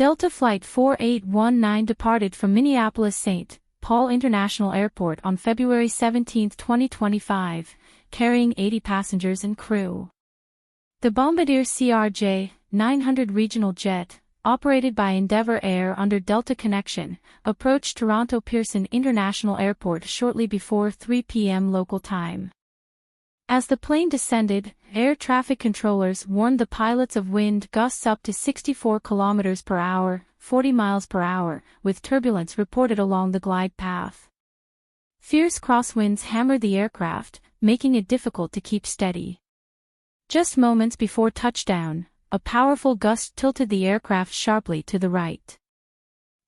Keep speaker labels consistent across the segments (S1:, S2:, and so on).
S1: Delta Flight 4819 departed from Minneapolis-St. Paul International Airport on February 17, 2025, carrying 80 passengers and crew. The Bombardier CRJ-900 regional jet, operated by Endeavour Air under Delta Connection, approached Toronto Pearson International Airport shortly before 3 p.m. local time. As the plane descended, air traffic controllers warned the pilots of wind gusts up to 64 km per hour, 40 miles per hour, with turbulence reported along the glide path. Fierce crosswinds hammered the aircraft, making it difficult to keep steady. Just moments before touchdown, a powerful gust tilted the aircraft sharply to the right.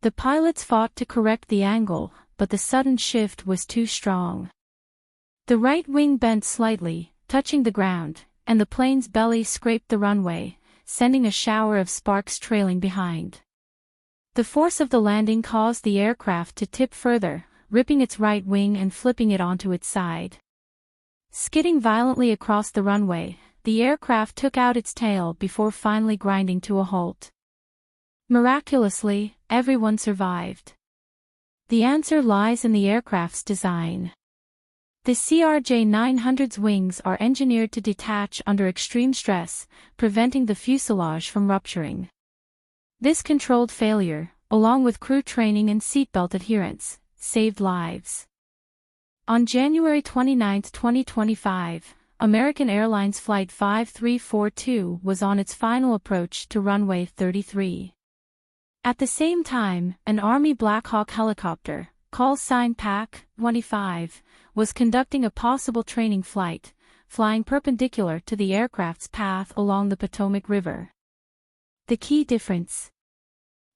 S1: The pilots fought to correct the angle, but the sudden shift was too strong. The right wing bent slightly, touching the ground, and the plane's belly scraped the runway, sending a shower of sparks trailing behind. The force of the landing caused the aircraft to tip further, ripping its right wing and flipping it onto its side. Skidding violently across the runway, the aircraft took out its tail before finally grinding to a halt. Miraculously, everyone survived. The answer lies in the aircraft's design. The CRJ-900's wings are engineered to detach under extreme stress, preventing the fuselage from rupturing. This controlled failure, along with crew training and seatbelt adherence, saved lives. On January 29, 2025, American Airlines Flight 5342 was on its final approach to runway 33. At the same time, an Army Black Hawk helicopter, call sign PAC-25, was conducting a possible training flight, flying perpendicular to the aircraft's path along the Potomac River. The key difference: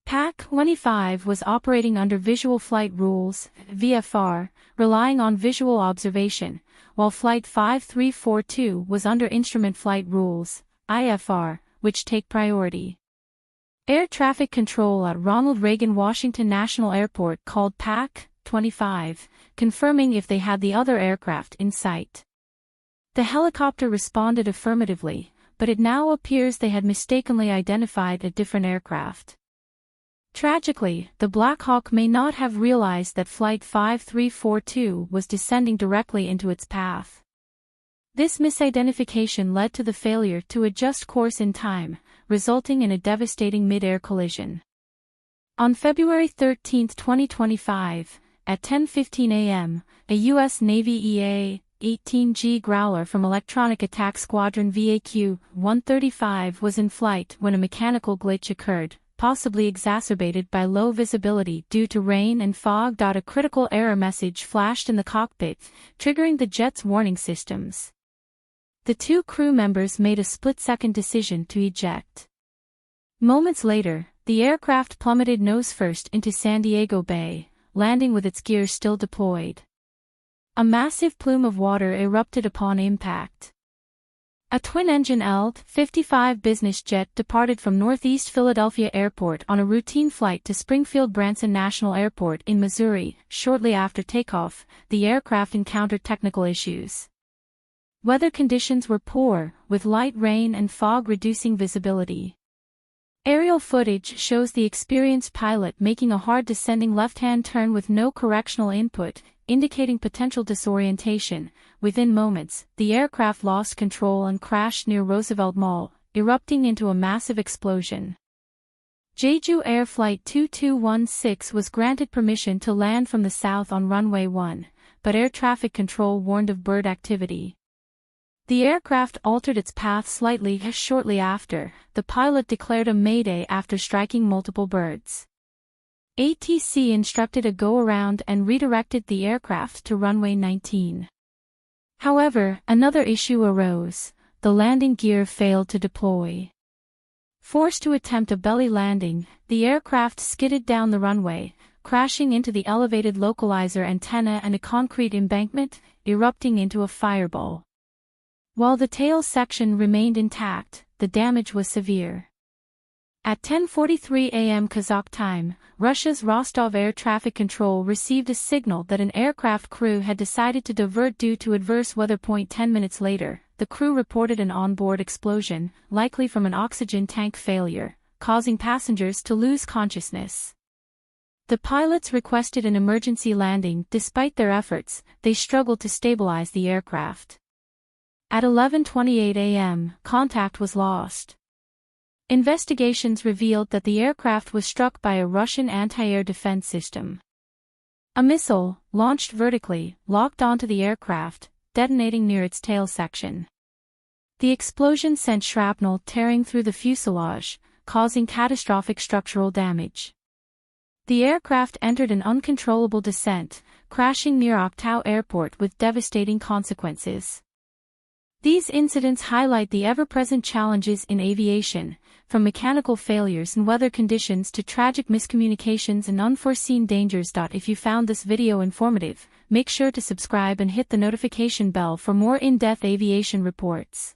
S1: PAC-25 was operating under Visual Flight Rules, VFR, relying on visual observation, while Flight 5342 was under Instrument Flight Rules, IFR, which take priority. Air traffic control at Ronald Reagan Washington National Airport called PAC-25, confirming if they had the other aircraft in sight. The helicopter responded affirmatively, but it now appears they had mistakenly identified a different aircraft. Tragically, the Black Hawk may not have realized that Flight 5342 was descending directly into its path. This misidentification led to the failure to adjust course in time, resulting in a devastating mid-air collision. On February 13, 2025, at 10:15 a.m., a U.S. Navy EA-18G Growler from Electronic Attack Squadron VAQ-135 was in flight when a mechanical glitch occurred, possibly exacerbated by low visibility due to rain and fog. A critical error message flashed in the cockpit, triggering the jet's warning systems. The two crew members made a split-second decision to eject. Moments later, the aircraft plummeted nose-first into San Diego Bay, landing with its gears still deployed. A massive plume of water erupted upon impact. A twin-engine L-55 business jet departed from Northeast Philadelphia Airport on a routine flight to Springfield-Branson National Airport in Missouri. Shortly after takeoff, the aircraft encountered technical issues. Weather conditions were poor, with light rain and fog reducing visibility. Aerial footage shows the experienced pilot making a hard descending left-hand turn with no correctional input, indicating potential disorientation. Within moments, the aircraft lost control and crashed near Roosevelt Mall, erupting into a massive explosion. Jeju Air Flight 2216 was granted permission to land from the south on runway 1, but air traffic control warned of bird activity. The aircraft altered its path slightly shortly after. The pilot declared a mayday after striking multiple birds. ATC instructed a go-around and redirected the aircraft to runway 19. However, another issue arose: the landing gear failed to deploy. Forced to attempt a belly landing, the aircraft skidded down the runway, crashing into the elevated localizer antenna and a concrete embankment, erupting into a fireball. While the tail section remained intact, the damage was severe. At 10:43 a.m. Kazakh time, Russia's Rostov Air Traffic Control received a signal that an aircraft crew had decided to divert due to adverse weather. 10 minutes later, the crew reported an onboard explosion, likely from an oxygen tank failure, causing passengers to lose consciousness. The pilots requested an emergency landing. Despite their efforts, they struggled to stabilize the aircraft. At 11:28 a.m., contact was lost. Investigations revealed that the aircraft was struck by a Russian anti-air defense system. A missile, launched vertically, locked onto the aircraft, detonating near its tail section. The explosion sent shrapnel tearing through the fuselage, causing catastrophic structural damage. The aircraft entered an uncontrollable descent, crashing near Oktau Airport with devastating consequences. These incidents highlight the ever-present challenges in aviation, from mechanical failures and weather conditions to tragic miscommunications and unforeseen dangers. If you found this video informative, make sure to subscribe and hit the notification bell for more in-depth aviation reports.